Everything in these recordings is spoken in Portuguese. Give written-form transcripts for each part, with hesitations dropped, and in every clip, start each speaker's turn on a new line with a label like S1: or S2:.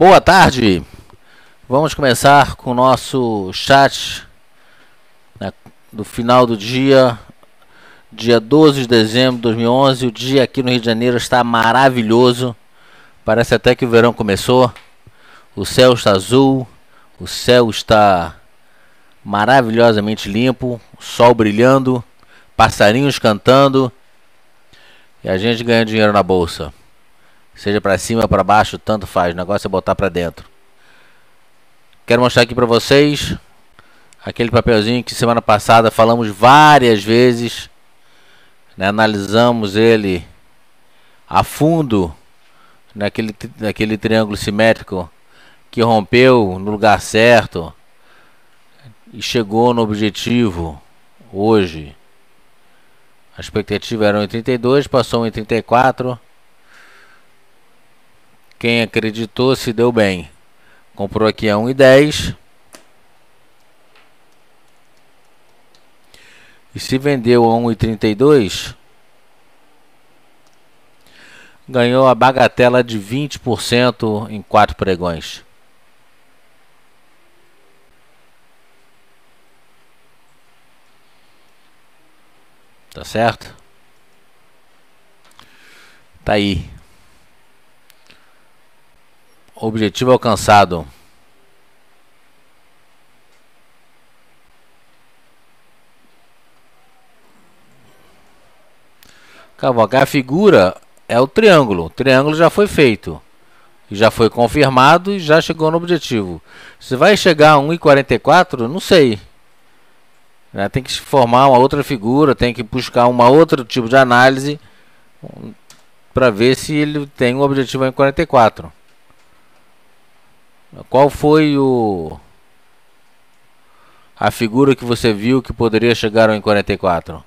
S1: Boa tarde, vamos começar com o nosso chat, né, do final do dia 12 de dezembro de 2011. O dia aqui no Rio de Janeiro está maravilhoso, parece até que o verão começou. O céu está azul, o céu está maravilhosamente limpo, o sol brilhando, passarinhos cantando e a gente ganha dinheiro na bolsa. Seja para cima ou para baixo, tanto faz, o negócio é botar para dentro. Quero mostrar aqui para vocês aquele papelzinho que semana passada falamos várias vezes, né? Analisamos ele a fundo naquele triângulo simétrico que rompeu no lugar certo e chegou no objetivo hoje. A expectativa era 1,32, passou 1,34. Quem acreditou se deu bem. Comprou aqui a 1,10 e se vendeu a 1,32, ganhou a bagatela de 20% em 4 pregões. Tá certo? Tá aí. Objetivo alcançado. Cavalcar a figura é o triângulo. O triângulo já foi feito, já foi confirmado e já chegou no objetivo. Se vai chegar a 1,44, não sei. Tem que formar uma outra figura, tem que buscar uma outro tipo de análise para ver se ele tem um objetivo em 44. Qual foi a figura que você viu que poderia chegar em 44?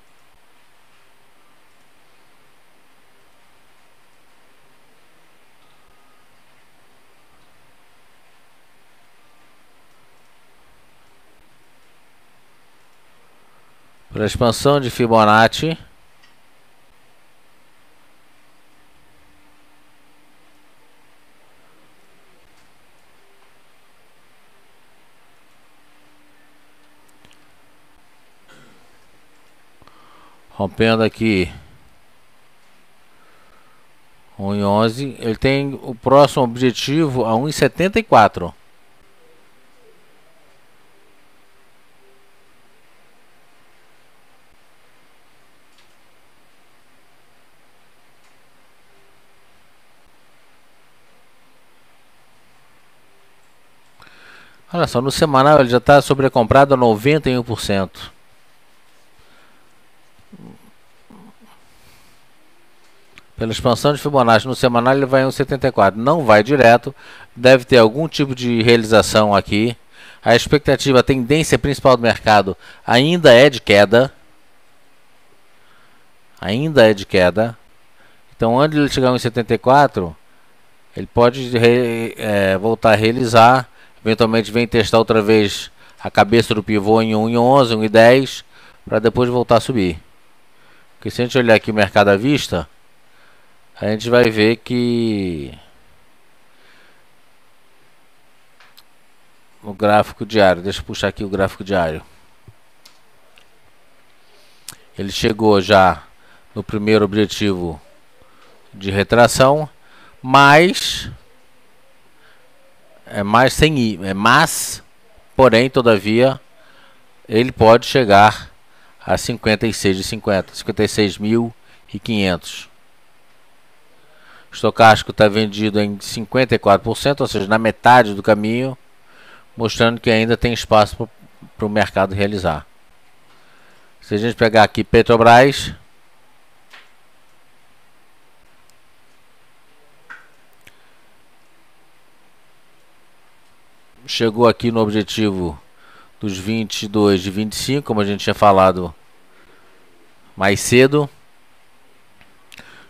S1: Para a expansão de Fibonacci, rompendo aqui 1,11, ele tem o próximo objetivo a 1,74. Olha só, no semanal ele já está sobrecomprado a 91%. Pela expansão de Fibonacci no semanal ele vai em 1,74. Não vai direto, deve ter algum tipo de realização aqui. A expectativa, a tendência principal do mercado ainda é de queda. Ainda é de queda. Então, antes de ele chegar em 1,74, ele pode voltar a realizar. Eventualmente vem testar outra vez a cabeça do pivô em 1,11, 1,10, para depois voltar a subir. Porque se a gente olhar aqui o mercado à vista, a gente vai ver que o gráfico diário, deixa eu puxar aqui o gráfico diário, ele chegou já no primeiro objetivo de retração, mas porém, todavia, ele pode chegar a 56,50, 56.500. O estocástico está vendido em 54%, ou seja, na metade do caminho, mostrando que ainda tem espaço para o mercado realizar. Se a gente pegar aqui Petrobras, chegou aqui no objetivo dos 22 de 25, como a gente tinha falado mais cedo.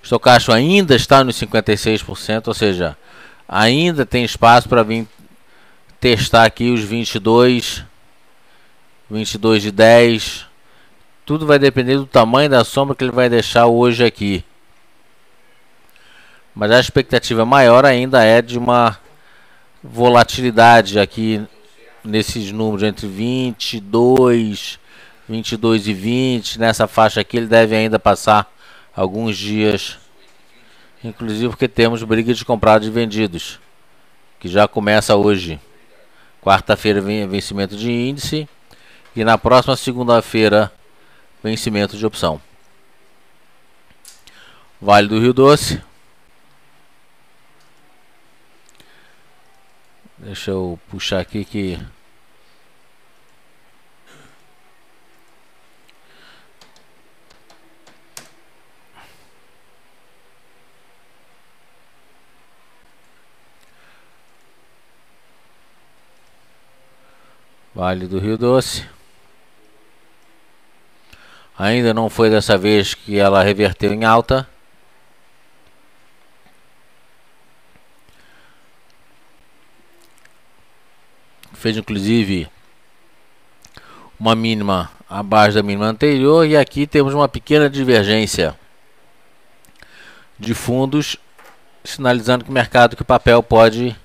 S1: O estocástico ainda está nos 56%, ou seja, ainda tem espaço para vir testar aqui os 22 de 10. Tudo vai depender do tamanho da sombra que ele vai deixar hoje aqui. Mas a expectativa maior ainda é de uma volatilidade aqui nesses números entre 22 e 20. Nessa faixa aqui ele deve ainda passar alguns dias, inclusive porque temos briga de comprados e vendidos, que já começa hoje. Quarta-feira vencimento de índice e na próxima segunda-feira vencimento de opção. Vale do Rio Doce. Deixa eu puxar aqui que Vale do Rio Doce. Ainda não foi dessa vez que ela reverteu em alta. Fez inclusive uma mínima abaixo da mínima anterior. E aqui temos uma pequena divergência de fundos, sinalizando que o mercado que o papel pode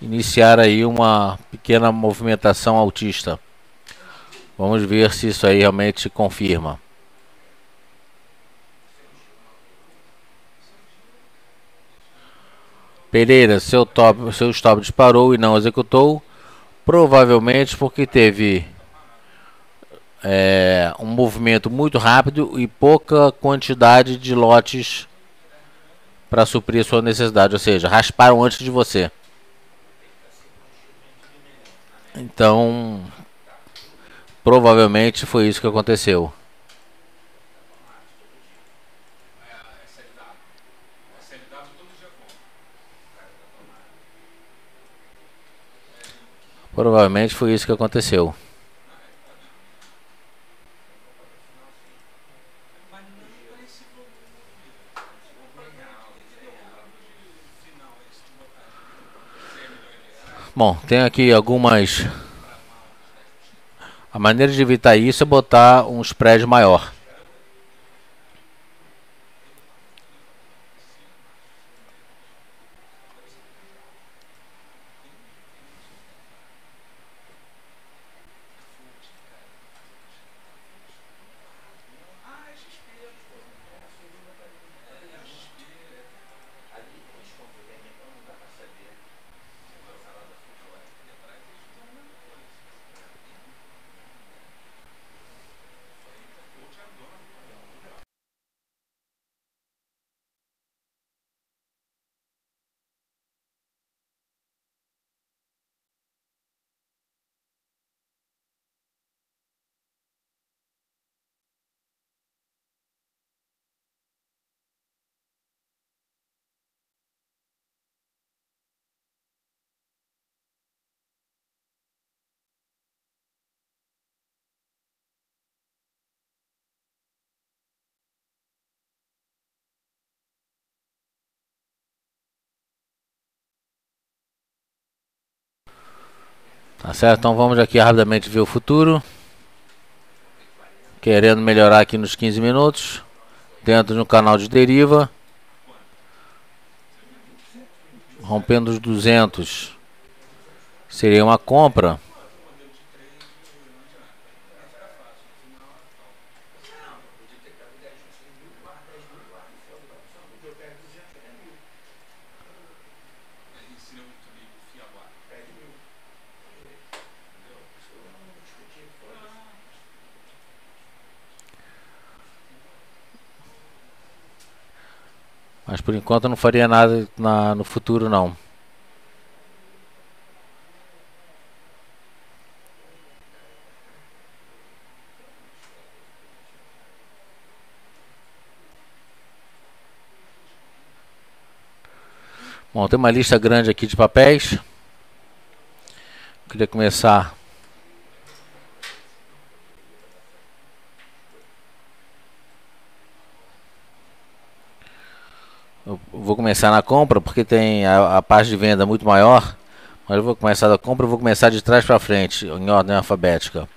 S1: iniciar aí uma pequena movimentação altista. Vamos ver se isso aí realmente confirma. Pereira, seu stop disparou e não executou, provavelmente porque teve um movimento muito rápido e pouca quantidade de lotes para suprir a sua necessidade, ou seja, rasparam antes de você. Então, provavelmente foi isso que aconteceu. Provavelmente foi isso que aconteceu. Bom, tem aqui algumas. A maneira de evitar isso é botar um spread maior. Tá certo? Então vamos aqui rapidamente ver o futuro. Querendo melhorar aqui nos 15 minutos. Dentro de um canal de deriva. Rompendo os 200. Seria uma compra. Mas por enquanto eu não faria nada no futuro não. Bom, tem uma lista grande aqui de papéis. Queria começar. Eu vou começar na compra porque tem a parte de venda muito maior. Mas eu vou começar da compra, eu vou começar de trás para frente, em ordem alfabética.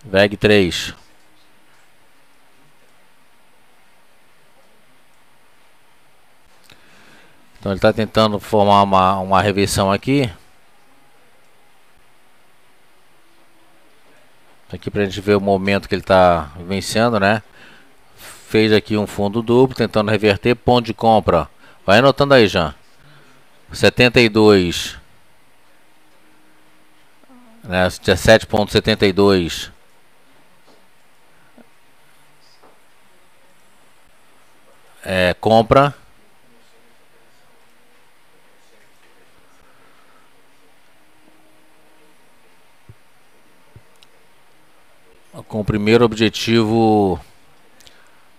S1: VEG 3. Então ele está tentando formar uma reversão aqui. Aqui para a gente ver o momento que ele está vivenciando, né? Fez aqui um fundo duplo, tentando reverter, ponto de compra. Vai anotando aí, já. 72, né? 17,72. Compra. Com o primeiro objetivo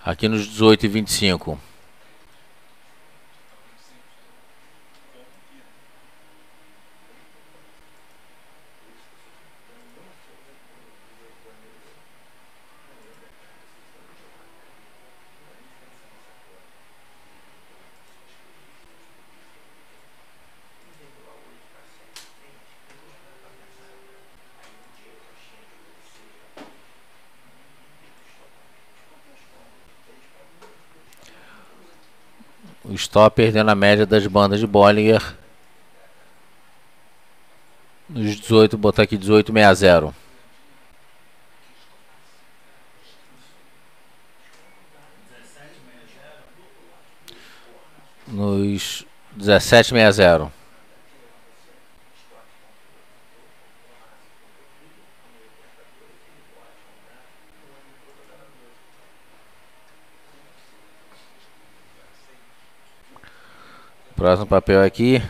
S1: aqui nos 18,25. O stop perdendo a média das bandas de Bollinger. Nos 18, botar aqui 18,60. Nos 17,60. Próximo papel aqui.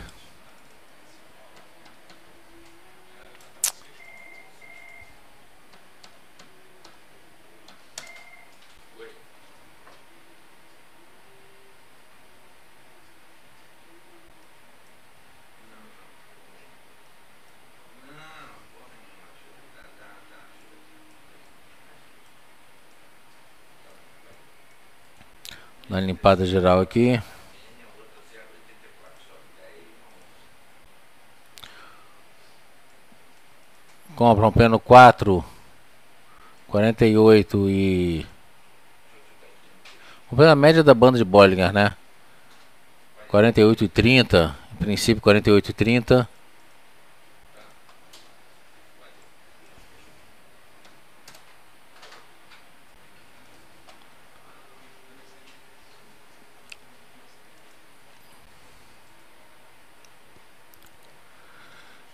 S1: Na limpada geral aqui. Compra rompendo 4, 48 e... Rompendo a média da banda de Bollinger, né? 48 e 30. Em princípio 48 e 30.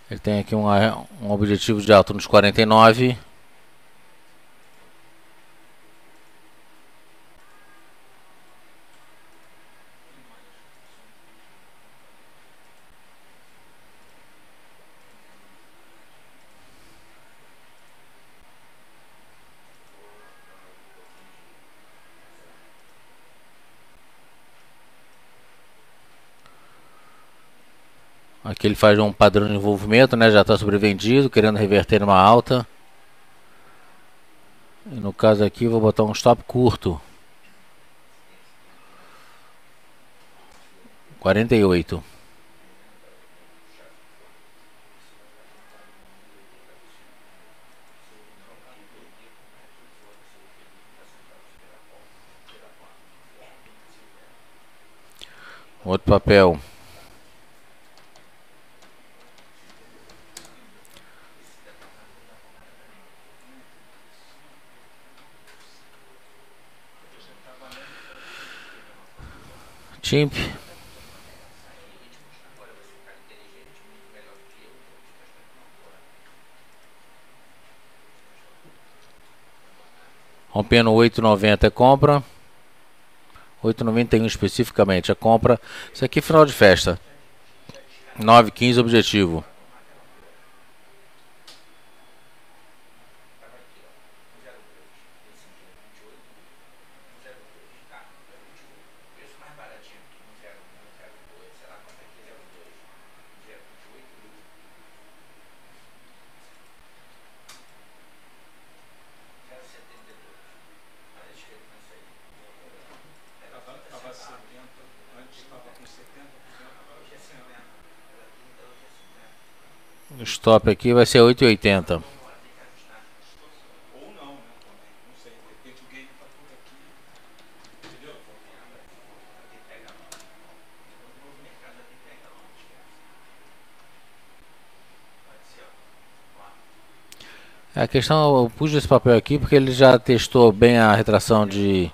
S1: Ele tem aqui um objetivo de alta nos 49. Aqui ele faz um padrão de envolvimento, né? Já está sobrevendido, querendo reverter uma alta. E no caso aqui vou botar um stop curto. 48. Outro papel. Timp. Rompendo 8,90 é compra. 8,91 especificamente é compra. Isso aqui é final de festa. 9,15 objetivo. O stop aqui vai ser 8,80. A questão, eu pus esse papel aqui porque ele já testou bem a retração de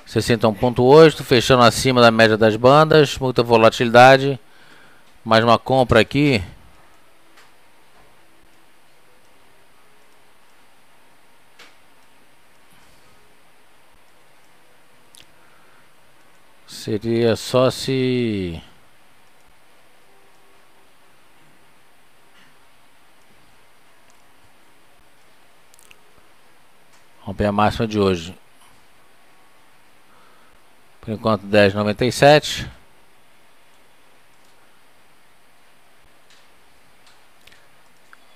S1: 61,8, fechando acima da média das bandas, muita volatilidade, mais uma compra aqui. Seria só se romper a máxima de hoje. Por enquanto 10,97.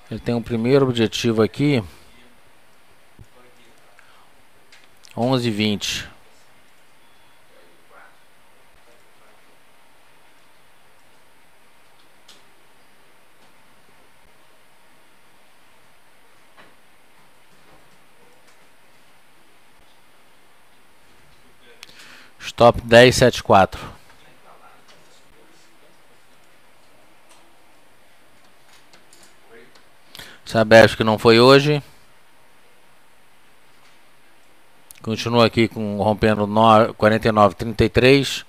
S1: Ele tem um primeiro objetivo aqui, 11,20. Stop 10,74. Sabesp que não foi hoje. Continua aqui com rompendo 49,33.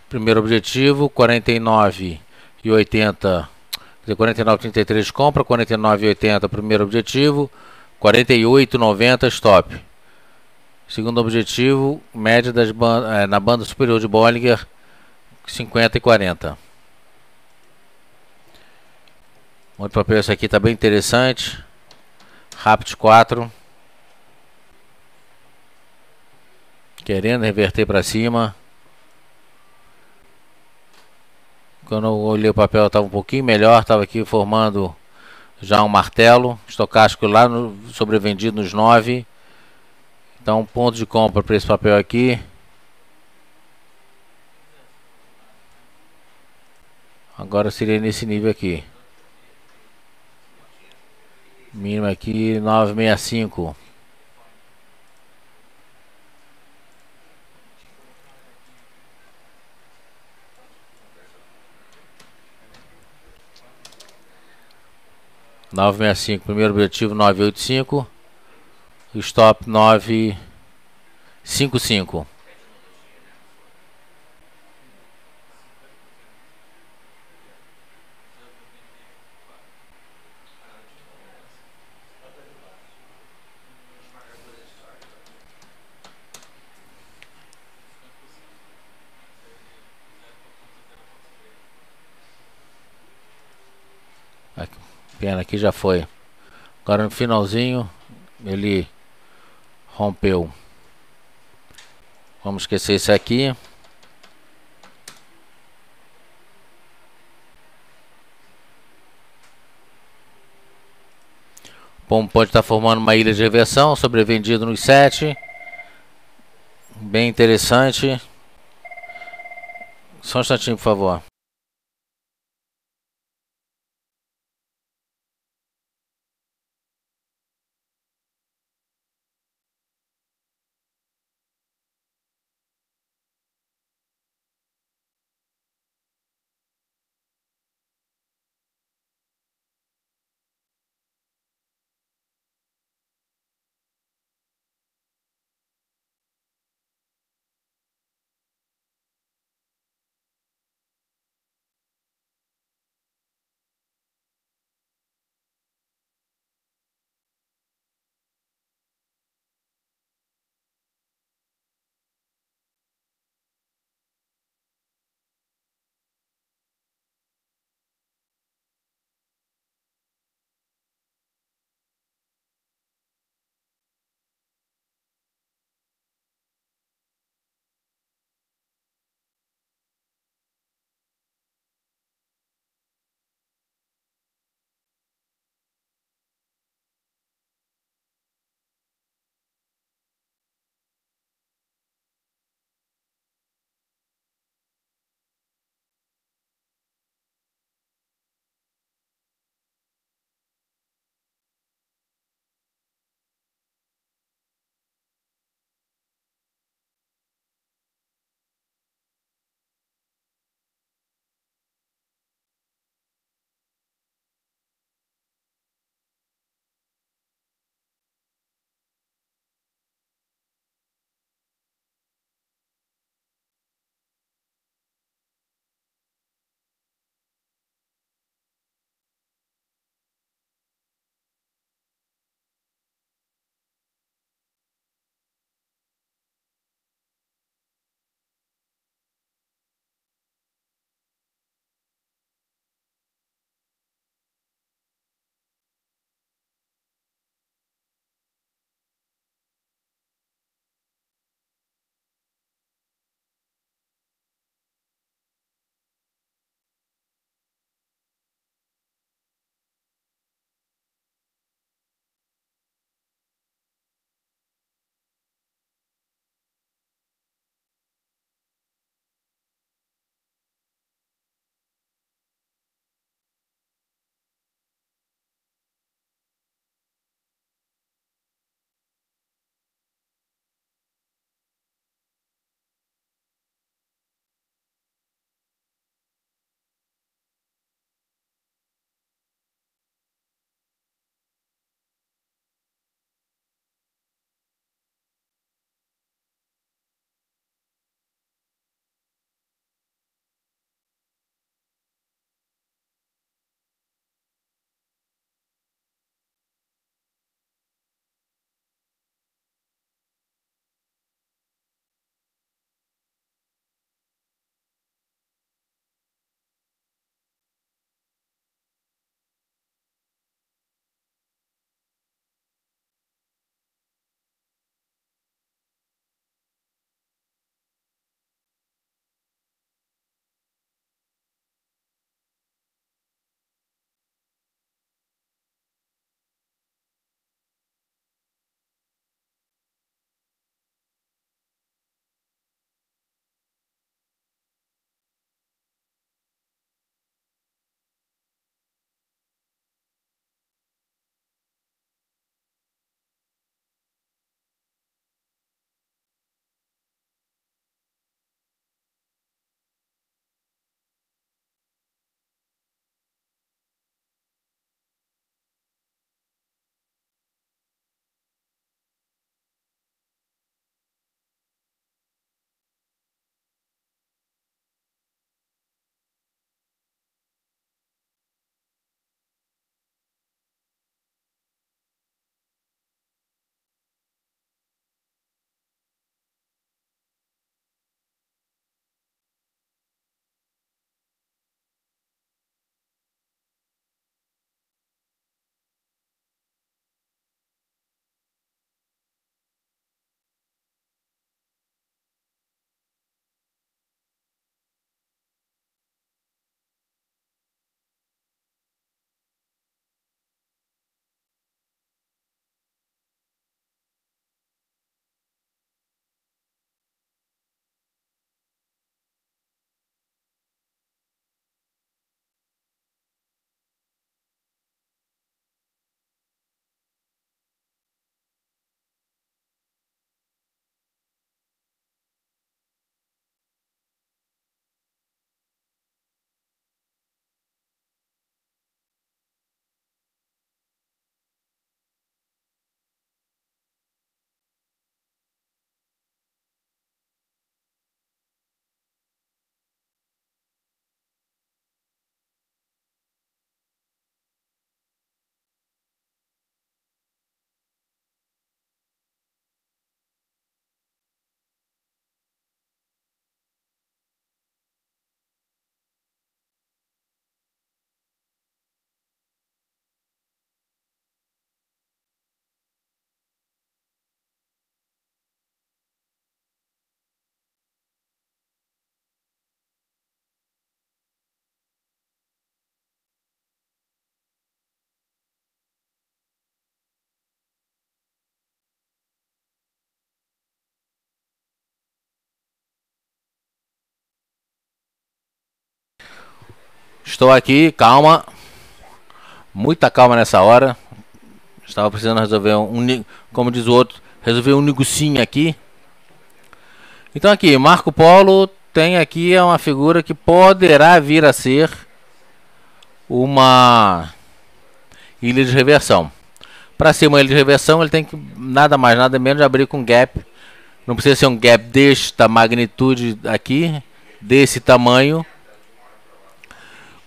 S1: Primeiro objetivo, 49,80. 49,33 compra, 49,80 primeiro objetivo, 48,90 stop. Segundo objetivo, média das na banda superior de Bollinger, 50 e 40. Outro papel, esse aqui está bem interessante. Rapid 4. Querendo reverter para cima. Quando eu olhei o papel estava um pouquinho melhor, estava aqui formando já um martelo. Estocástico lá sobrevendido nos 9. Então ponto de compra para esse papel aqui. Agora seria nesse nível aqui. Mínimo aqui 9,65. Primeiro objetivo 9,85. Stop 9,55. Pena que já foi. Agora no finalzinho ele rompeu. Vamos esquecer esse aqui. Bom, pode estar formando uma ilha de reversão, sobrevendido nos 7. Bem interessante. Só um instantinho, por favor. Estou aqui, calma. Muita calma nessa hora. Estava precisando resolver como diz o outro, resolver um negocinho aqui. Então aqui, Marco Polo tem aqui uma figura que poderá vir a ser uma ilha de reversão. Para ser uma ilha de reversão, ele tem que nada mais, nada menos de abrir com gap. Não precisa ser um gap desta magnitude aqui, desse tamanho.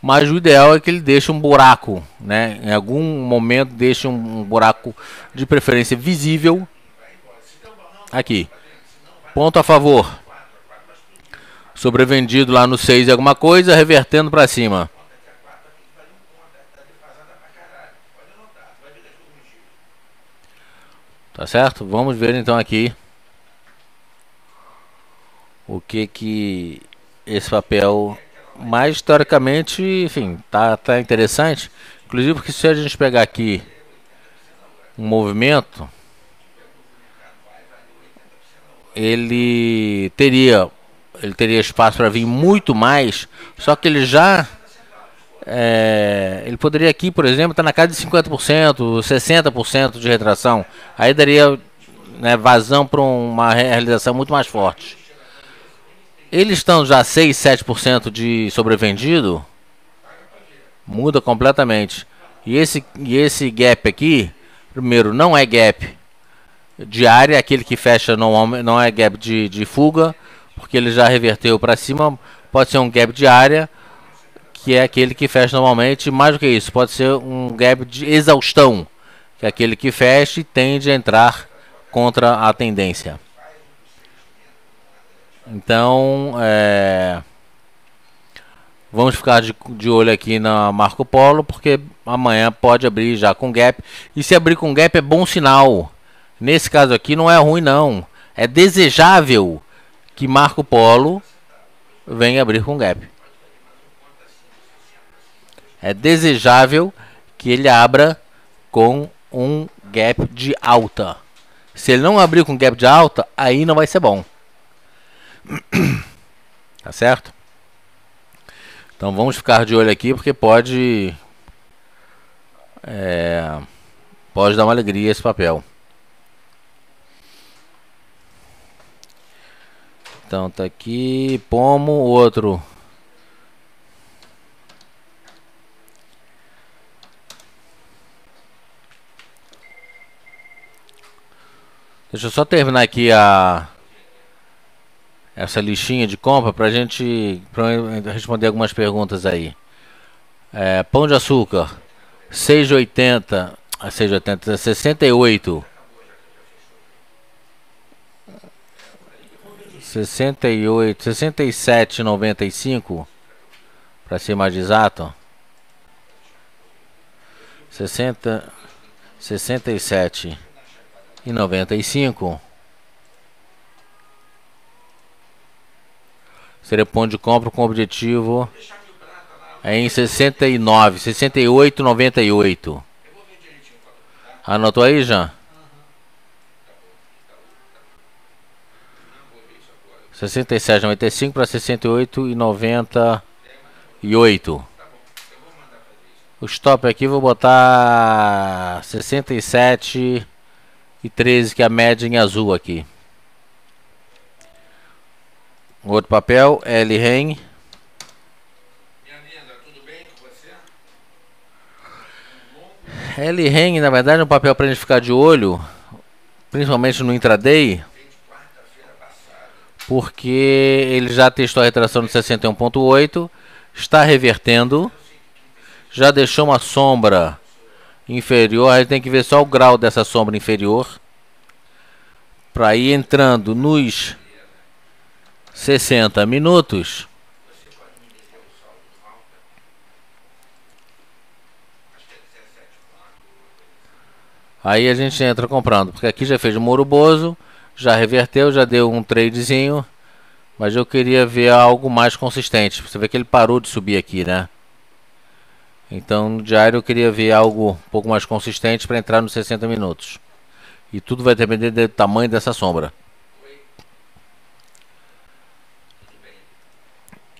S1: Mas o ideal é que ele deixe um buraco, né? Em algum momento deixe um buraco de preferência visível aqui. Ponto a favor. Sobrevendido lá no 6 e alguma coisa, revertendo para cima. Tá certo? Vamos ver então aqui o que esse papel, mais historicamente, enfim, tá interessante. Inclusive porque se a gente pegar aqui um movimento, ele teria espaço para vir muito mais, só que ele já ele poderia aqui, por exemplo, estar na casa de 50%, 60% de retração. Aí daria, né, vazão para uma realização muito mais forte. Eles estão já 6, 7% de sobrevendido, muda completamente. E esse gap aqui, primeiro, não é gap de área, aquele que fecha não é gap de fuga, porque ele já reverteu para cima. Pode ser um gap de área, que é aquele que fecha normalmente. Mais do que isso, pode ser um gap de exaustão, que é aquele que fecha e tende a entrar contra a tendência. Então, vamos ficar de olho aqui na Marco Polo, porque amanhã pode abrir já com gap. E se abrir com gap é bom sinal. Nesse caso aqui não é ruim não. É desejável que Marco Polo venha abrir com gap. É desejável que ele abra com um gap de alta. Se ele não abrir com gap de alta, aí não vai ser bom. Tá certo? Então vamos ficar de olho aqui, porque pode dar uma alegria esse papel. Então tá aqui, pomo, outro. Deixa eu só terminar aqui essa listinha de compra para responder algumas perguntas aí. Pão de açúcar 6,80, 68, 67,95 para ser mais exato. 67,95 seria ponto de compra com objetivo em 68,98. Anotou aí, Jean? 67,95 para 68,98. O stop aqui vou botar 67,13, que é a média em azul aqui. Outro papel, L-REN.
S2: Minha linda, tudo bem com você?
S1: L-REN, na verdade, é um papel para a gente ficar de olho, principalmente no intraday, porque ele já testou a retração de 61,8, está revertendo, já deixou uma sombra inferior. A gente tem que ver só o grau dessa sombra inferior para ir entrando nos 60 minutos. Aí a gente entra comprando, porque aqui já fez um moroboso, já reverteu, já deu um tradezinho, mas eu queria ver algo mais consistente. Você vê que ele parou de subir aqui, né? Então no diário eu queria ver algo um pouco mais consistente para entrar nos 60 minutos. E tudo vai depender do tamanho dessa sombra.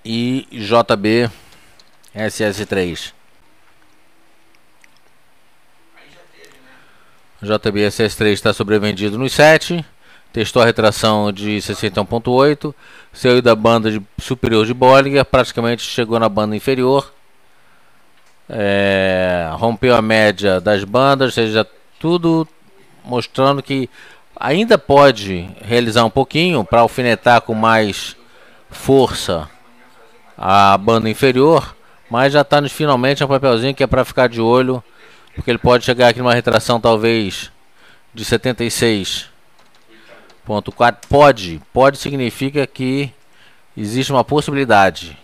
S1: E JB SS3. JB SS3 está sobrevendido nos 7. Testou a retração de 61.8. Saiu da banda superior de Bollinger. Praticamente chegou na banda inferior. Rompeu a média das bandas. Ou seja, tudo mostrando que ainda pode realizar um pouquinho para alfinetar com mais força a banda inferior. Mas já está finalmente um papelzinho que é para ficar de olho. Porque ele pode chegar aqui numa retração talvez de 76.4. Pode significa que existe uma possibilidade.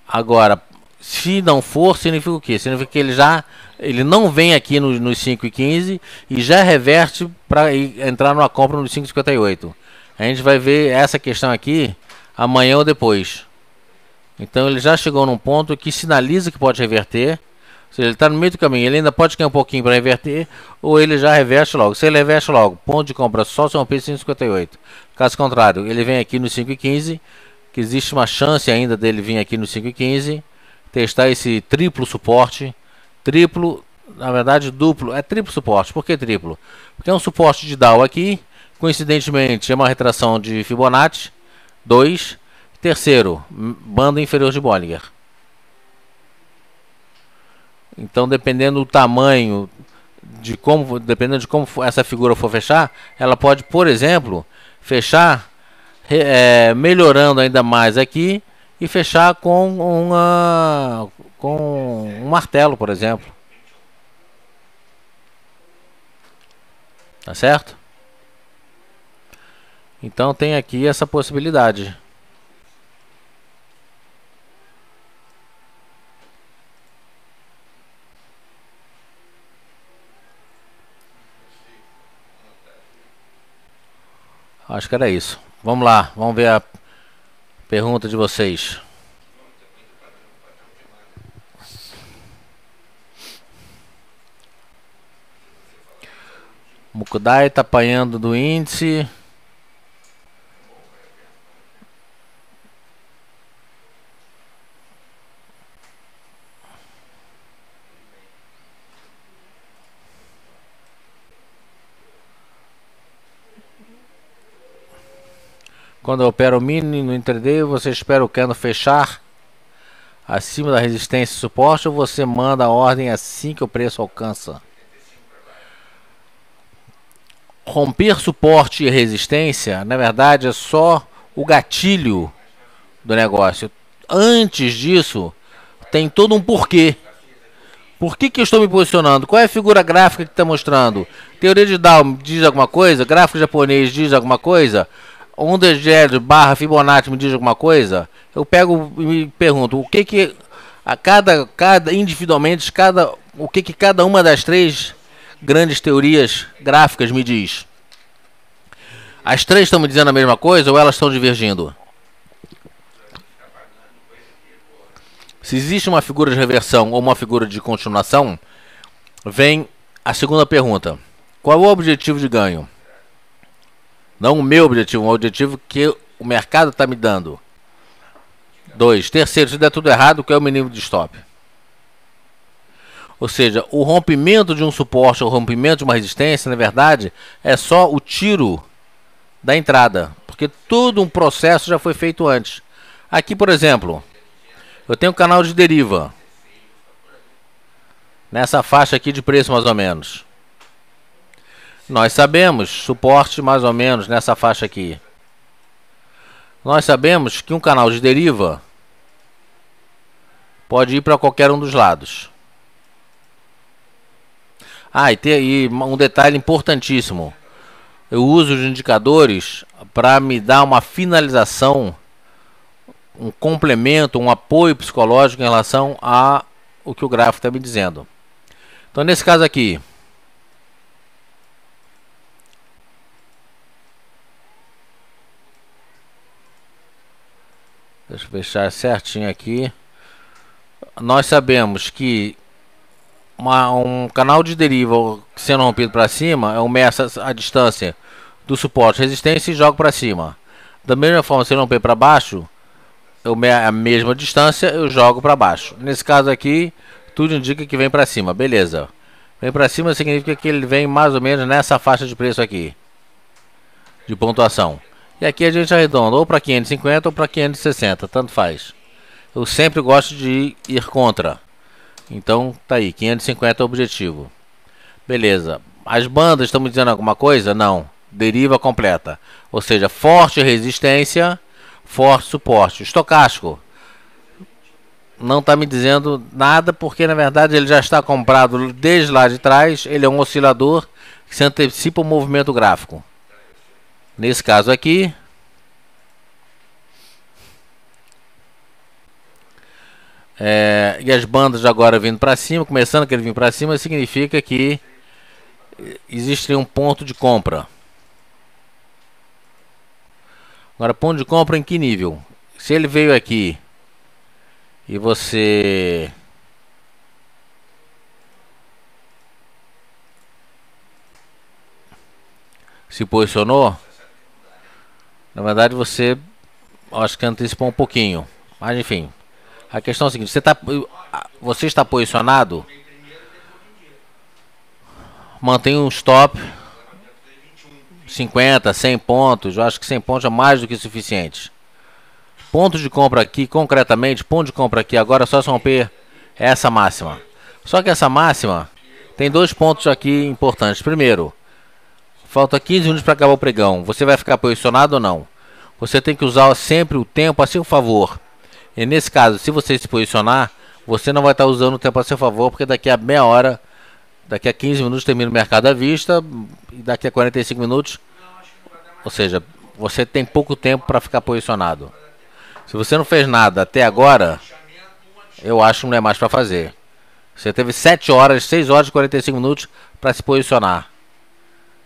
S1: Agora, se não for, significa o quê? Significa que ele não vem aqui nos 5,15 e já reverte para entrar numa compra nos 5,58. A gente vai ver essa questão aqui amanhã ou depois. Então ele já chegou num ponto que sinaliza que pode reverter. Ou seja, ele está no meio do caminho, ele ainda pode cair um pouquinho para reverter, ou ele já reverte logo. Se ele reverte logo, ponto de compra só se romper 5,58. Caso contrário, ele vem aqui no 5,15, que existe uma chance ainda dele vir aqui no 5,15, testar esse triplo suporte. Triplo, na verdade duplo, é triplo suporte. Por que triplo? Porque é um suporte de Dow aqui, coincidentemente é uma retração de Fibonacci 2. Terceiro, banda inferior de Bollinger. Então, dependendo do tamanho, dependendo de como essa figura for fechar, ela pode, por exemplo, fechar melhorando ainda mais aqui e fechar com um martelo, por exemplo. Tá certo? Então tem aqui essa possibilidade. Acho que era isso. Vamos lá, vamos ver a pergunta de vocês. Mukudai está apanhando do índice. Quando eu opero o mini no intraday, você espera o candle fechar acima da resistência e suporte, ou você manda a ordem assim que o preço alcança? Romper suporte e resistência, na verdade, é só o gatilho do negócio. Antes disso, tem todo um porquê. Por que eu estou me posicionando? Qual é a figura gráfica que está mostrando? Teoria de Dow diz alguma coisa? Gráfico japonês diz alguma coisa? Onda de barra Fibonacci me diz alguma coisa? Eu pego e me pergunto o que a cada individualmente o que cada uma das três grandes teorias gráficas me diz. As três estão me dizendo a mesma coisa ou elas estão divergindo? Se existe uma figura de reversão ou uma figura de continuação, vem a segunda pergunta: qual é o objetivo de ganho? Não o meu objetivo, o objetivo que o mercado está me dando. 2. Terceiro, se der tudo errado, qual é o mínimo de stop? Ou seja, o rompimento de um suporte, o rompimento de uma resistência, na verdade, é só o tiro da entrada. Porque todo um processo já foi feito antes. Aqui, por exemplo, eu tenho um canal de deriva. Nessa faixa aqui de preço, mais ou menos. Nós sabemos, suporte mais ou menos nessa faixa aqui. Nós sabemos que um canal de deriva pode ir para qualquer um dos lados. E um detalhe importantíssimo. Eu uso os indicadores para me dar uma finalização, um complemento, um apoio psicológico em relação a o que o gráfico está me dizendo. Então, nesse caso aqui, deixa eu fechar certinho aqui. Nós sabemos que um canal de deriva sendo rompido para cima, eu meço a distância do suporte, resistência e jogo para cima. Da mesma forma, se eu romper para baixo, a mesma distância, eu jogo para baixo. Nesse caso aqui, tudo indica que vem para cima, beleza. Vem para cima significa que ele vem mais ou menos nessa faixa de preço aqui, de pontuação. E aqui a gente arredonda ou para 550 ou para 560, tanto faz. Eu sempre gosto de ir contra. Então tá aí, 550 é o objetivo. Beleza. As bandas estão me dizendo alguma coisa? Não. Deriva completa. Ou seja, forte resistência, forte suporte. Estocástico não está me dizendo nada, porque na verdade ele já está comprado desde lá de trás. Ele é um oscilador que se antecipa o movimento gráfico. Nesse caso aqui, e as bandas agora vindo para cima, começando a querer vir para cima, significa que existe um ponto de compra. Agora, ponto de compra em que nível? Se ele veio aqui e você se posicionou, na verdade você, acho que antecipou um pouquinho, mas enfim, a questão é a seguinte: você está posicionado, mantém um stop 50, 100 pontos. Eu acho que 100 pontos é mais do que suficiente. Ponto de compra aqui, concretamente, ponto de compra aqui agora é só se romper essa máxima. Só que essa máxima tem dois pontos aqui importantes. Primeiro, falta 15 minutos para acabar o pregão. Você vai ficar posicionado ou não? Você tem que usar sempre o tempo a seu favor. E nesse caso, se você se posicionar, você não vai estar usando o tempo a seu favor, porque daqui a meia hora, daqui a 15 minutos termina o mercado à vista, e daqui a 45 minutos, ou seja, você tem pouco tempo para ficar posicionado. Se você não fez nada até agora, eu acho que não é mais para fazer. Você teve 7 horas, 6 horas e 45 minutos para se posicionar.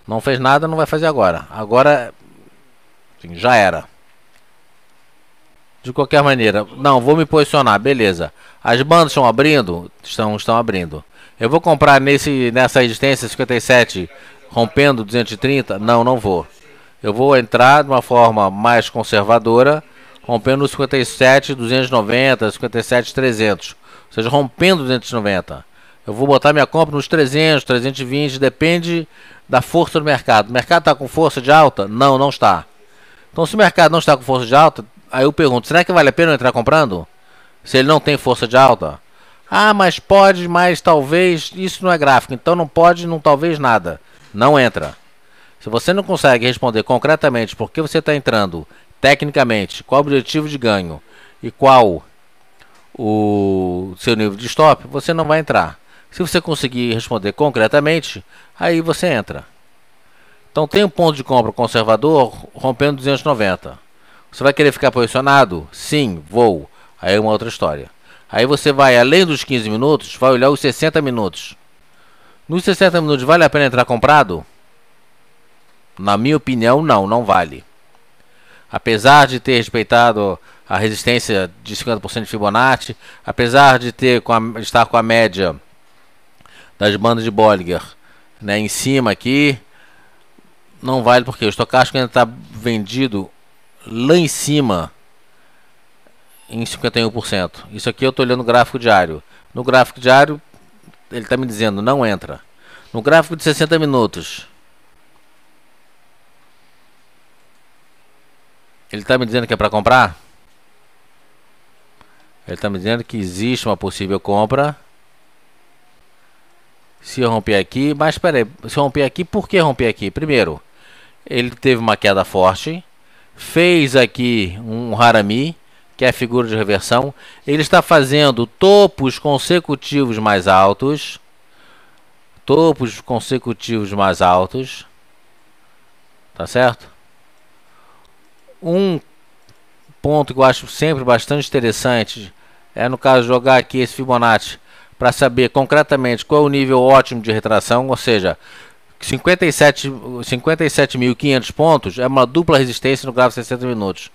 S1: Não fez nada, não vai fazer agora. Agora, enfim, já era. De qualquer maneira, não, vou me posicionar, beleza. As bandas estão abrindo? Estão abrindo. Eu vou comprar nessa resistência 57, rompendo 230? Não vou. Eu vou entrar de uma forma mais conservadora, rompendo os 57, 290, 57, 300. Ou seja, rompendo 290. Eu vou botar minha compra nos 300, 320, depende da força do mercado. O mercado está com força de alta? Não está. Então, se o mercado não está com força de alta, aí eu pergunto, será que vale a pena eu entrar comprando? Se ele não tem força de alta? Ah, mas pode, mas talvez. Isso não é gráfico, então não pode, não talvez nada. Não entra. Se você não consegue responder concretamente por que você está entrando, tecnicamente, qual o objetivo de ganho e qual o seu nível de stop, você não vai entrar. Se você conseguir responder concretamente, aí você entra. Então tem um ponto de compra conservador rompendo 290. Você vai querer ficar posicionado? Sim, vou. Aí é uma outra história. Aí você vai, além dos 15 minutos, vai olhar os 60 minutos. Nos 60 minutos, vale a pena entrar comprado? Na minha opinião, não vale. Apesar de ter respeitado a resistência de 50% de Fibonacci, apesar de estar com a média das bandas de Bollinger, né, em cima aqui, não vale, porque o estocástico ainda está vendido lá em cima em 51%. Isso aqui eu estou olhando o gráfico diário. No gráfico diário, ele está me dizendo não entra. No gráfico de 60 minutos, ele está me dizendo que é para comprar? Ele está me dizendo que existe uma possível compra. Se eu romper aqui, mas espera aí, se eu romper aqui, por que romper aqui? Primeiro, ele teve uma queda forte, fez aqui um harami, que é a figura de reversão. Ele está fazendo topos consecutivos mais altos. Topos consecutivos mais altos. Tá certo? Um ponto que eu acho sempre bastante interessante é, no caso, jogar aqui esse Fibonacci para saber concretamente qual é o nível ótimo de retração, ou seja, 57.500 pontos é uma dupla resistência no gráfico de 60 minutos.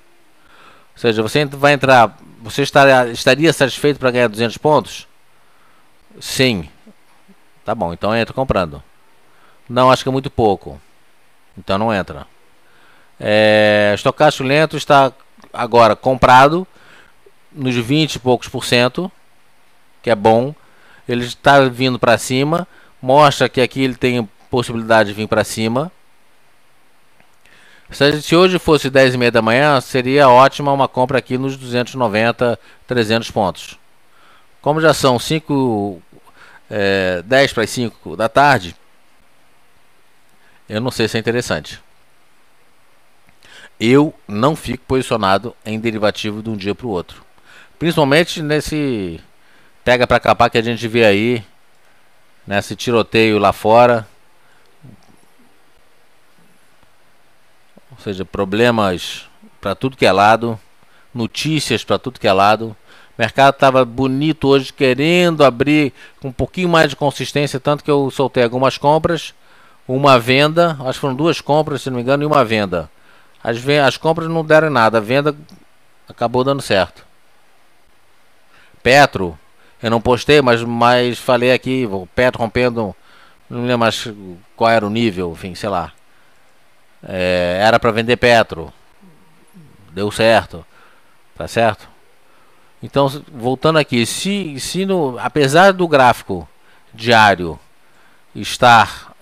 S1: Ou seja, você vai entrar, você estaria satisfeito para ganhar 200 pontos? Sim. Tá bom, então entra comprando. Não, acho que é muito pouco. Então não entra. Estocástico lento está agora comprado. nos 20 e poucos por cento, que é bom. Ele está vindo para cima, mostra que aqui ele tem possibilidade de vir para cima. Se hoje fosse 10 e meia da manhã, seria ótima uma compra aqui nos 290, 300 pontos. Como já são 10 para as 5 da tarde, eu não sei se é interessante. Eu não fico posicionado em derivativo de um dia para o outro. Principalmente nesse pega para capar que a gente vê aí, nesse tiroteio lá fora. Ou seja, problemas para tudo que é lado, notícias para tudo que é lado. O mercado estava bonito hoje, querendo abrir com um pouquinho mais de consistência, tanto que eu soltei algumas compras, uma venda, acho que foram 2 compras, se não me engano, e uma venda. As compras não deram nada, a venda acabou dando certo. Petro, eu não postei, mas falei aqui, o Petro rompendo, não lembro mais qual era o nível, enfim, sei lá. Era para vender Petro, deu certo, tá certo? Então, voltando aqui, apesar do gráfico diário estar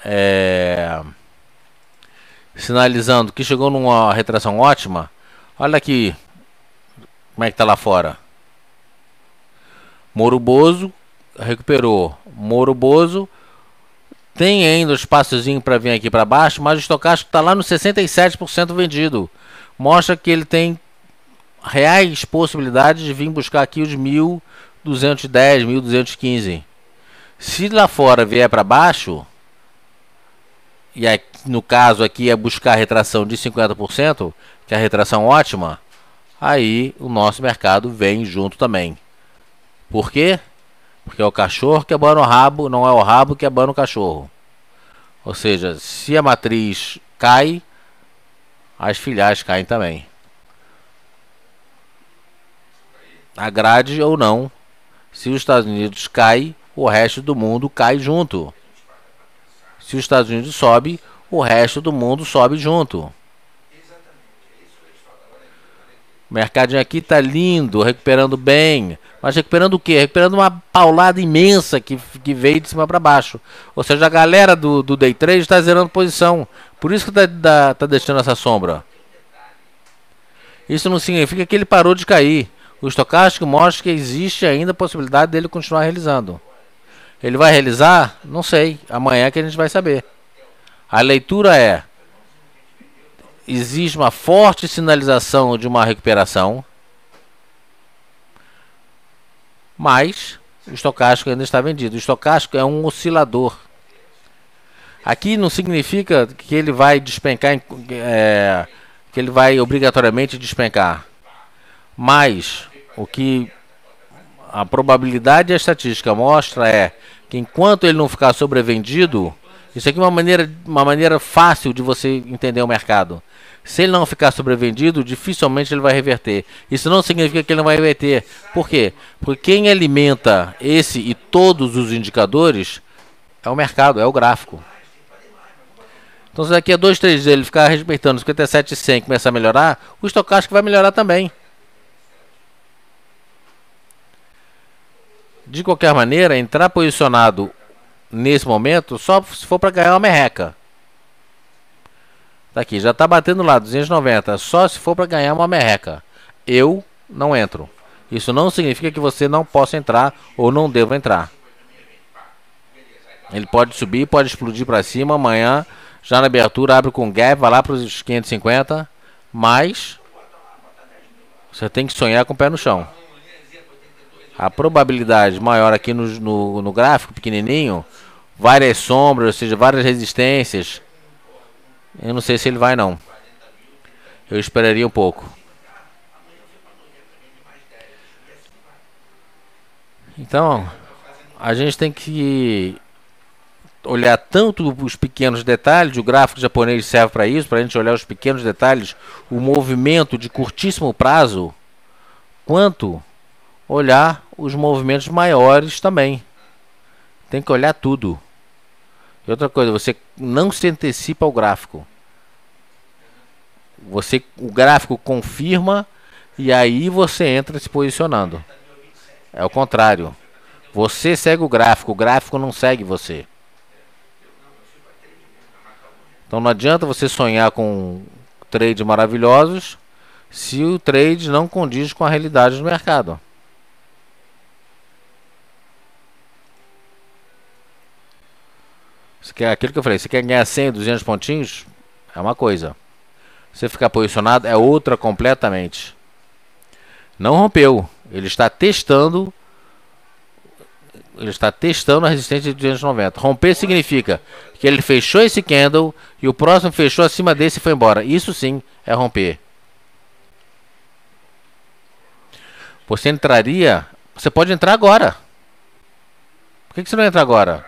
S1: sinalizando que chegou numa retração ótima, olha aqui como é que tá lá fora. Moro Bozo recuperou. Moro Bozo tem ainda um espaçozinho para vir aqui para baixo, mas o estocástico está lá no 67% vendido. Mostra que ele tem reais possibilidades de vir buscar aqui os 1.210, 1.215. Se lá fora vier para baixo, e aqui, no caso aqui é buscar a retração de 50%, que é a retração ótima, aí o nosso mercado vem junto também. Por quê? Porque é o cachorro que abana o rabo, não é o rabo que abana o cachorro. Ou seja, se a matriz cai, as filiais caem também. Agrade ou não, se os Estados Unidos cai, o resto do mundo cai junto. Se os Estados Unidos sobe, o resto do mundo sobe junto. O mercadinho aqui tá lindo, recuperando bem. Mas recuperando o quê? Recuperando uma paulada imensa que veio de cima para baixo. Ou seja, a galera do Day Trade está zerando posição. Por isso que tá deixando essa sombra. Isso não significa que ele parou de cair. O estocástico mostra que existe ainda a possibilidade dele continuar realizando. Ele vai realizar? Não sei. Amanhã que a gente vai saber. A leitura é: existe uma forte sinalização de uma recuperação, mas o estocástico ainda está vendido. O estocástico é um oscilador. Aqui não significa que ele vai despencar, que ele vai obrigatoriamente despencar. Mas o que a probabilidade e a estatística mostra é que enquanto ele não ficar sobrevendido, isso aqui é uma maneira fácil de você entender o mercado. Se ele não ficar sobrevendido, dificilmente ele vai reverter. Isso não significa que ele não vai reverter. Por quê? Porque quem alimenta esse e todos os indicadores é o mercado, é o gráfico. Então, se daqui a 2, 3 dias ele ficar respeitando 57,100 e começar a melhorar, o estocástico vai melhorar também. De qualquer maneira, entrar posicionado nesse momento só se for para ganhar uma merreca. Tá aqui, já está batendo lá, 290. Só se for para ganhar uma merreca. Eu não entro. Isso não significa que você não possa entrar ou não deva entrar. Ele pode subir, pode explodir para cima. Amanhã, já na abertura, abre com gap, vai lá para os 550. Mas você tem que sonhar com o pé no chão. A probabilidade maior aqui no gráfico pequenininho, várias sombras, ou seja, várias resistências. Eu não sei se ele vai não. Eu esperaria um pouco. Então, a gente tem que olhar tanto os pequenos detalhes. O gráfico japonês serve para isso, para a gente olhar os pequenos detalhes, o movimento de curtíssimo prazo, quanto olhar os movimentos maiores também. Tem que olhar tudo. E outra coisa, você não se antecipa ao gráfico. O gráfico confirma e aí você entra se posicionando. É o contrário. Você segue o gráfico não segue você. Então não adianta você sonhar com trades maravilhosos se o trade não condiz com a realidade do mercado. Você quer, aquilo que eu falei, você quer ganhar 100, 200 pontinhos? É uma coisa. Você ficar posicionado é outra completamente. Não rompeu. Ele está testando a resistência de 290. Romper significa que ele fechou esse candle e o próximo fechou acima desse e foi embora. Isso sim é romper. Você entraria... Você pode entrar agora. Por que você não entra agora?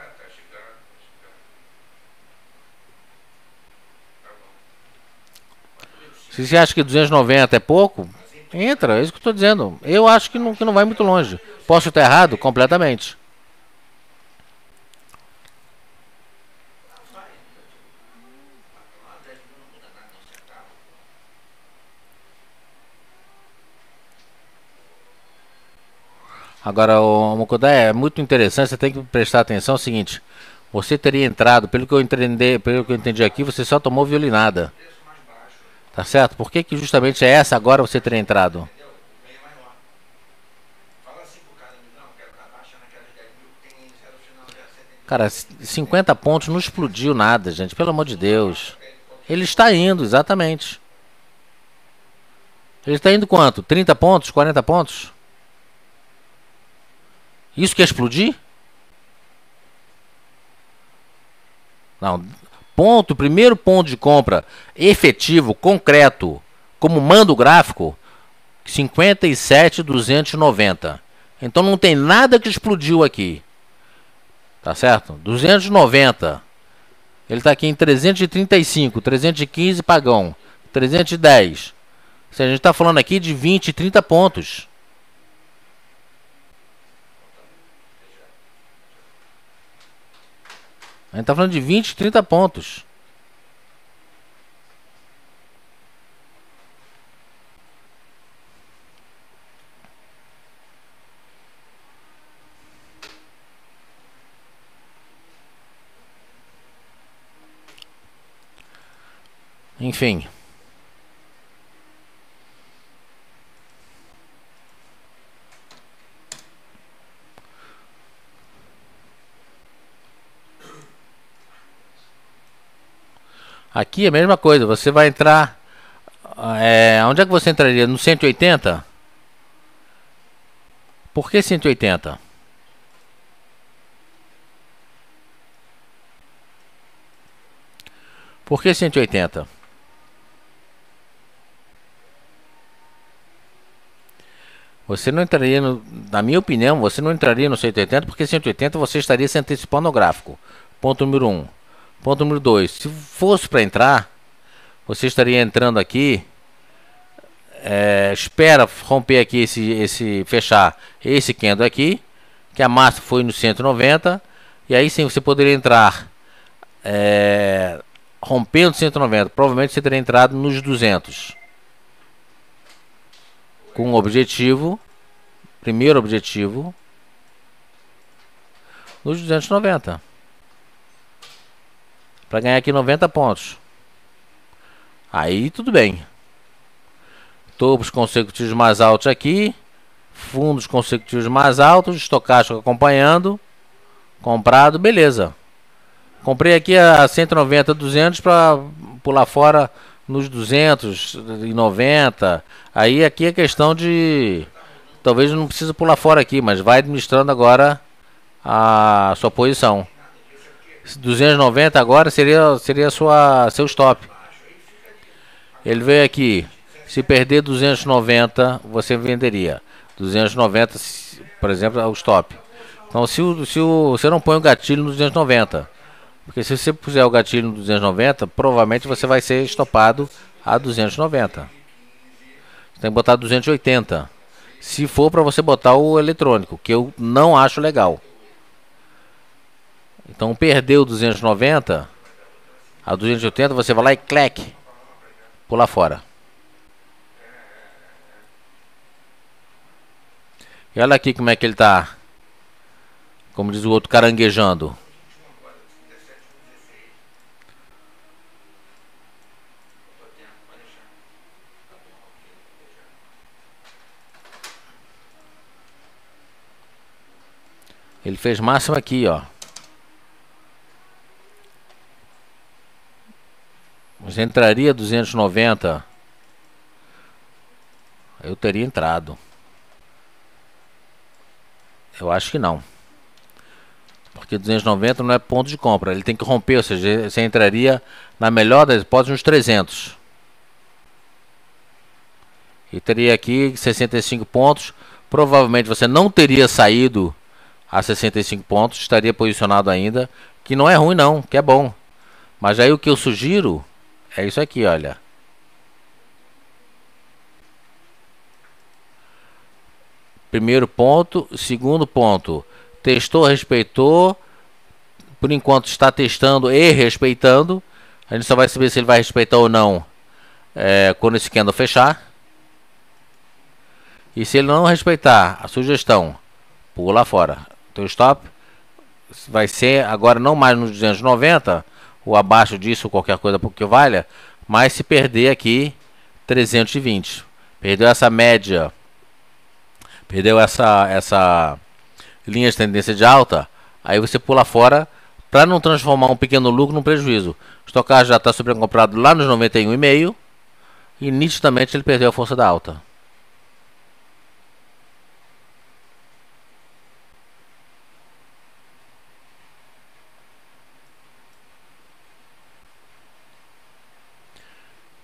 S1: Se você acha que 290 é pouco, entra. É isso que eu estou dizendo. Eu acho que não vai muito longe. Posso estar errado? Completamente. Agora, o Mokudai, é muito interessante, você tem que prestar atenção. É o seguinte, você teria entrado, pelo que eu entendi aqui, você só tomou violinada. Tá certo? Por que justamente é essa agora você teria entrado? Cara, 50 pontos não explodiu nada, gente, pelo amor de Deus. Ele está indo, exatamente. Ele está indo quanto? 30 pontos? 40 pontos? Isso quer explodir? Não. Ponto, primeiro ponto de compra efetivo, concreto, como manda o gráfico, 57.290. Então não tem nada que explodiu aqui. Tá certo? 290. Ele está aqui em 335, 315 pagão, 310. Ou seja, a gente está falando aqui de 20, 30 pontos. A gente está falando de 20, 30 pontos. Enfim. Aqui é a mesma coisa, você vai entrar... onde é que você entraria? No 180? Por que 180? Por que 180? Você não entraria, na minha opinião, você não entraria no 180, porque 180 você estaria se antecipando ao gráfico. Ponto número 1. Ponto número 2. Se fosse para entrar, você estaria entrando aqui, espera romper aqui fechar esse candle aqui, que a máxima foi no 190, e aí sim você poderia entrar rompendo 190. Provavelmente você teria entrado nos 200. Com um objetivo, primeiro objetivo, nos 290. Para ganhar aqui 90 pontos. Aí tudo bem. Topos consecutivos mais altos aqui. Fundos consecutivos mais altos. Estocástico acompanhando. Comprado, beleza. Comprei aqui a 190, 200 para pular fora nos 290. Aí aqui é questão de... Talvez não precise pular fora aqui, mas vai administrando agora a sua posição. 290 agora seria seu stop. Ele veio aqui. Se perder 290, você venderia. 290, por exemplo, é o stop. Então, você não põe o gatilho no 290. Porque se você puser o gatilho no 290, provavelmente você vai ser estopado a 290. Você tem que botar 280. Se for para você botar o eletrônico, que eu não acho legal. Então, perdeu 290, a 280 você vai lá e clac, pula fora. E olha aqui como é que ele tá. Como diz o outro, caranguejando. Ele fez máximo aqui, ó. Mas entraria 290. Eu teria entrado. Eu acho que não. Porque 290 não é ponto de compra. Ele tem que romper, ou seja, você entraria na melhor das hipóteses uns 300. E teria aqui 65 pontos. Provavelmente você não teria saído a 65 pontos. Estaria posicionado ainda. Que não é ruim não, que é bom. Mas aí o que eu sugiro é isso aqui, olha. Primeiro ponto. Segundo ponto. Testou, respeitou. Por enquanto está testando e respeitando. A gente só vai saber se ele vai respeitar ou não quando esse candle fechar. E se ele não respeitar a sugestão, pula fora. Teu stop vai ser agora não mais nos 290 ou abaixo disso, ou qualquer coisa que valha, mas se perder aqui 320. Perdeu essa média, perdeu essa linha de tendência de alta, aí você pula fora para não transformar um pequeno lucro num prejuízo. O estocagem já está sobrecomprado lá nos 91,5 e nitidamente ele perdeu a força da alta.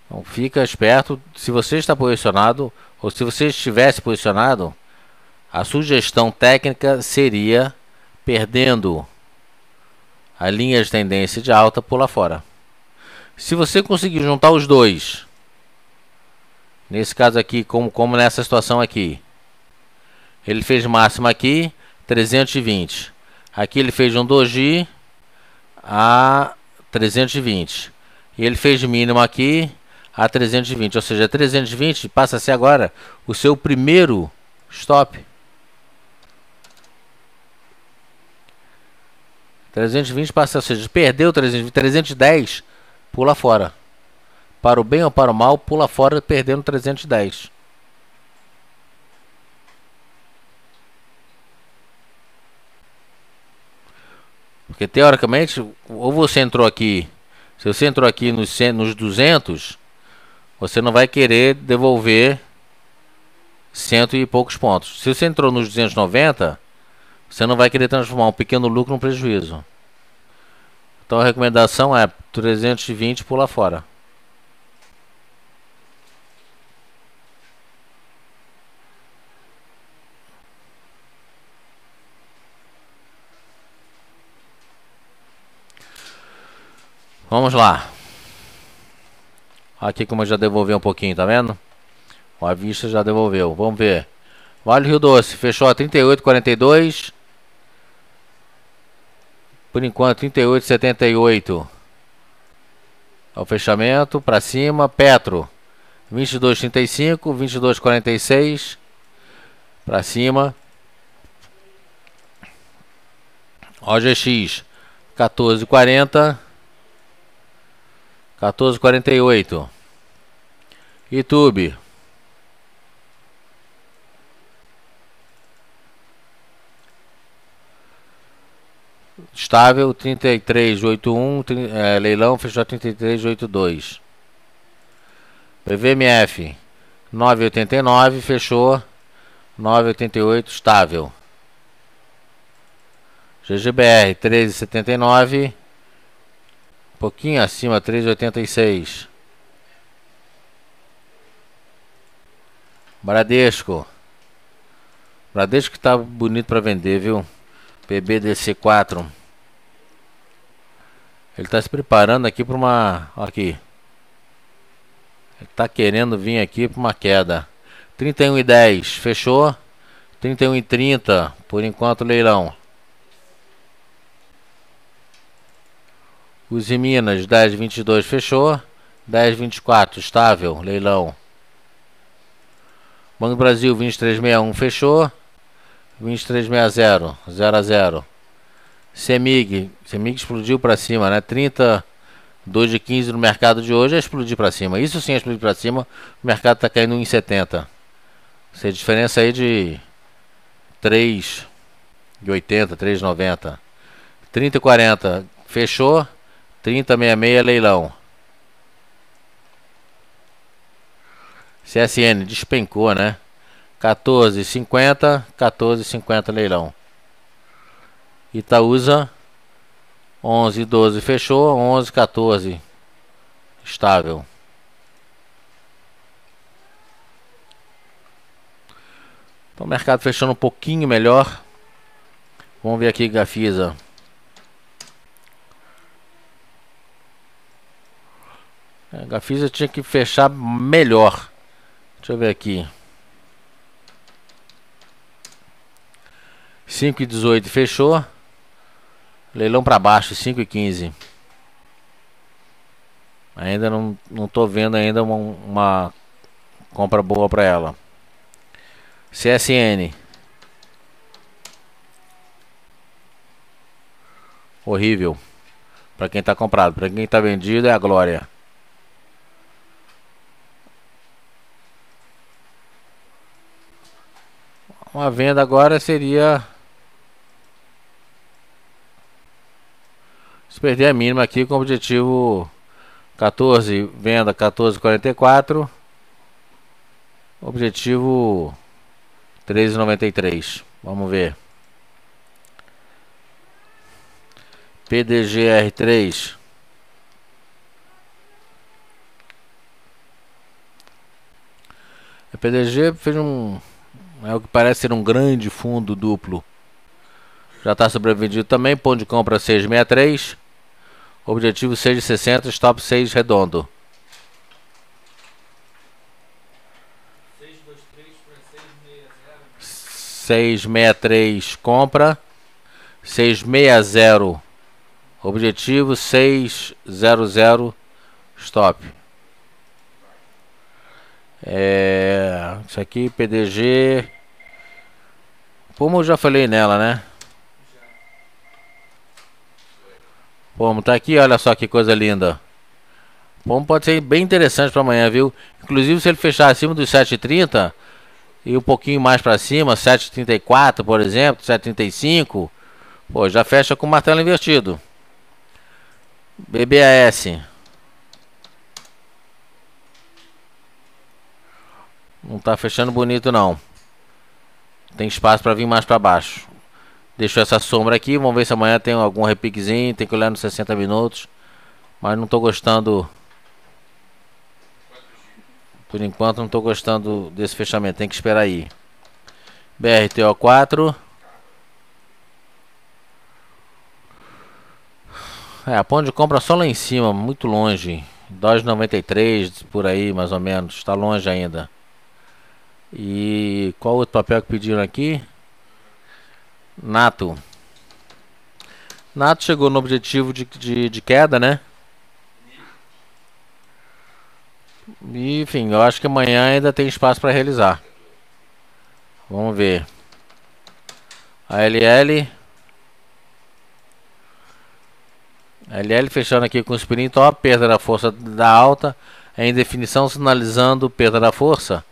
S1: Então fica esperto. Se você está posicionado, ou se você estivesse posicionado, a sugestão técnica seria, perdendo a linha de tendência de alta, pula fora. Se você conseguir juntar os dois, nesse caso aqui, como nessa situação aqui, ele fez máxima aqui 320, aqui ele fez um doji a 320 e ele fez mínimo aqui a 320, ou seja, 320 passa a ser agora o seu primeiro stop. 320 passa, ou seja, perdeu 320, 310, pula fora. Para o bem ou para o mal, pula fora perdendo 310. Porque teoricamente, ou você entrou aqui, se você entrou aqui nos 200, você não vai querer devolver cento e poucos pontos. Se você entrou nos 290, você não vai querer transformar um pequeno lucro num prejuízo. Então a recomendação é 320 pula fora. Vamos lá. Aqui como eu já devolvi um pouquinho, tá vendo? A vista já devolveu. Vamos ver. Vale Rio Doce fechou a 38,42. Por enquanto 38,78 é o fechamento. Para cima. Petro 22,35, 22,46 para cima. OGX 14,40, 14,48. YouTube estável 33,81, leilão fechou 33,82. PVMF 9,89, fechou 9,88, estável. GGBR 13,79, um pouquinho acima, 3,86. Bradesco que tá bonito para vender, viu? PBDC4. Ele tá se preparando aqui para uma, aqui. Ele tá querendo vir aqui para uma queda. 31,10 fechou. 31,30 por enquanto leilão. Uzi Minas 10,22 fechou. 10,24 estável leilão. Banco do Brasil 23,61 fechou. 2360, 0 a 0. CEMIG explodiu para cima, né? 32 de 15 no mercado de hoje é explodir para cima. Isso sim é explodir para cima. O mercado está caindo em 1,70. Essa diferença aí de 3,80, 3,90. 30,40 fechou. 30,66 leilão. CSN despencou, né? 14,50, 14,50 leilão. Itaúsa 11,12 fechou, 11,14 estável. Então o mercado fechando um pouquinho melhor. Vamos ver aqui Gafisa. Gafisa tinha que fechar melhor. Deixa eu ver aqui. 5,18 fechou. Leilão para baixo, 5,15. Ainda não tô vendo ainda uma compra boa para ela. CSN. Horrível. Para quem tá comprado, para quem tá vendido é a glória. Uma venda agora seria, se perder a mínima aqui com o objetivo 14, venda 14,44, objetivo 13,93. Vamos ver. PDGR3. A PDG fez é o que parece ser um grande fundo duplo. Já está sobrevendido também. Ponto de compra 6,63. Objetivo 6,60. Stop 6 redondo. 6,63 compra. 6,60 objetivo. 6,00 stop. Isso aqui PDG. Como eu já falei nela, né? Pomo tá aqui, olha só que coisa linda. Pomo pode ser bem interessante para amanhã, viu? Inclusive se ele fechar acima dos 7,30 e um pouquinho mais para cima, 7,34 por exemplo, 7,35, pô, já fecha com o martelo invertido. BBAS. Não tá fechando bonito não. Tem espaço para vir mais para baixo. Deixou essa sombra aqui. Vamos ver se amanhã tem algum repiquezinho. Tem que olhar nos 60 minutos. Mas não tô gostando. Por enquanto não tô gostando desse fechamento. Tem que esperar aí. BRTO4. A ponto de compra só lá em cima. Muito longe. 2,93 por aí mais ou menos. Está longe ainda. E qual outro papel que pediram aqui? Nato. Nato chegou no objetivo de queda, né? E, enfim, eu acho que amanhã ainda tem espaço para realizar. Vamos ver. ALL. ALL fechando aqui com o spin top. Perda da força da alta. Em definição sinalizando perda da força.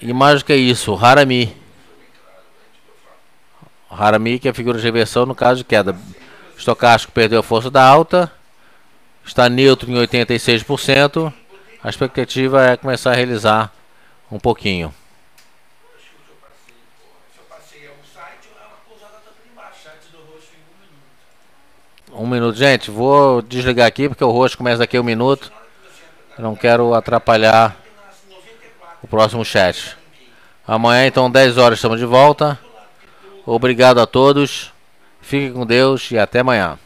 S1: E mais do que isso, Harami. Harami, que é a figura de reversão no caso de queda. Estocástico perdeu a força da alta. Está neutro em 86%. A expectativa é começar a realizar um pouquinho. Um minuto, gente. Vou desligar aqui porque o roxo começa daqui a um minuto. Eu não quero atrapalhar o próximo chat. Amanhã, então, 10 horas, estamos de volta. Obrigado a todos. Fiquem com Deus e até amanhã.